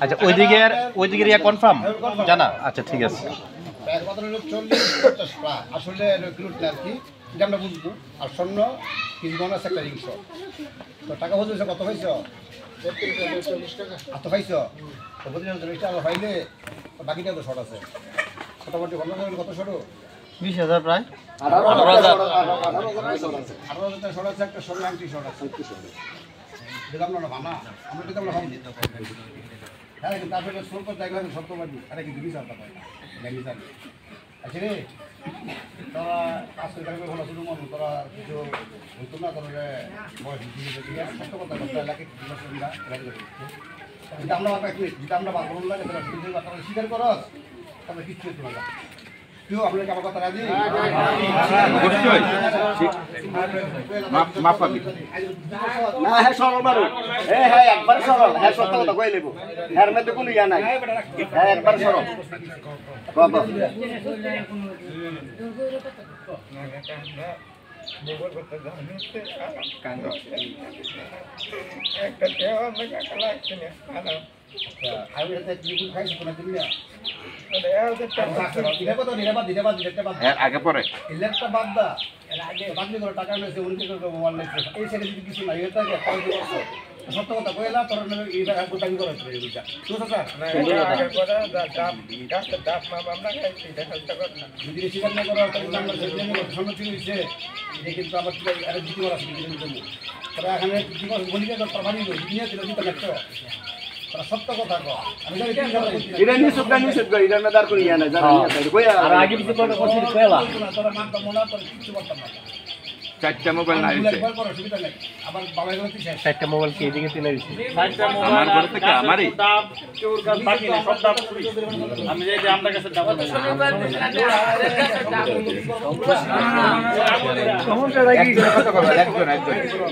আচ্ছা ওইদিকের ইয়া কনফার্ম জানা? আচ্ছা ঠিক আছে। আসলে আর কি আমরা বুঝবো। আর স্বর্ণ কিছু গণ আছে একটা রিংস তো টাকা বলছে কত পাইছ? 40 টাকা এত পাইছ তো 40 টাকা পাইলে বাকিটা তো শর্ট আছে মোটামুটি কত শর্ট? 20,000 প্রায় 18,000 শর্ট আছে। একটা স্বর্ণ আংটি শর্ট আছে দিলাম না ভানা আমরা দিতাম না ভাই হ্যাঁ কিন্তু তারপরে স্বল্প জায়গা হলে সত্যবাদী আরে কিন্তু 20,000 টাকা জানি জানি আচ্ছা রে তোরা আজকে কালকে ভালো শুরু মন তোরা কিছু হইতো না তোরা বয়স সত্য কথা বলতে এলাকে যেটা আমরা বার করুন লাগে তোরা স্বীকার করস তাহলে কিচ্ছু হইতো না। কেউ আপনাকে আমার কথা রাজি? মাফ পাবি না? হ্যাঁ সরল বারো হ্যাঁ একবার সরল হ্যাঁ সত্য কথা কই নেব এর মধ্যে কোনো ইয়া নাই হ্যাঁ একবার সরল বাবা আগে পরে টাকা মোবাইল এই সাইডে যদি কিছু নাই সত্য কথা কইলা তোর দাবি করা যদি স্বীকার না করা সম্মুখীন হয়েছে কিন্তু আমার তারা এখানে বলি নিয়ে দিল সত্য কথা এটা নিষেধ না নিষেধ করি এটা দাঁড় করি না আগে কিছু তোরা মানতাম মনে তোর কিছু করতাম না। 4টা মোবাইল না হইছে আবার বাবা গেল 4টা মোবাইল কে এদিকে তিনে দিছে আমার ঘর থেকে আমারই কেউর কাছে বাকি না সব দাম ফ্রি আমি যে আমার কাছে দাম সমস্যা কি কত করবে একজন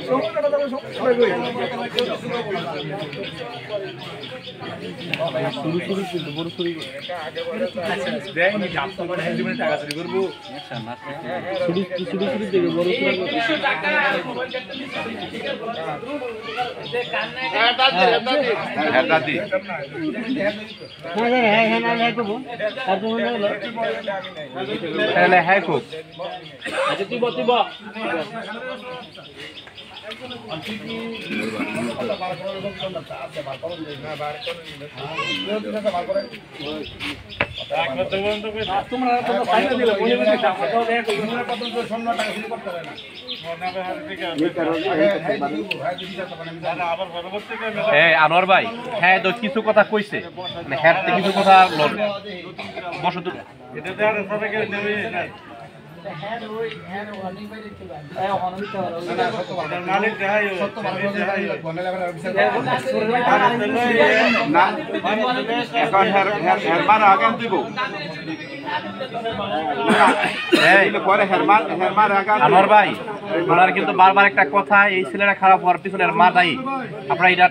সমস্যাটা তো সব কই শুরু বড় শুরু আগে বলে দেখ নি জাপ তো করে হেলমেট টাকা চুরি করব শুরু থেকে বড় শুরু টাকা হ্যাঁ দাদি হ্যাঁ খুব আচ্ছা তুই বল আনোয়ার ভাই হ্যাঁ তো কিছু কথা কইছে মানে হ্যাঁ কিছু কথা বসো তো আনোয়ার ভাই ওনার কিন্তু বারবার একটা কথা এই ছেলেরা খারাপ হওয়ার পিছনে মা দায়ী আপনারা এটা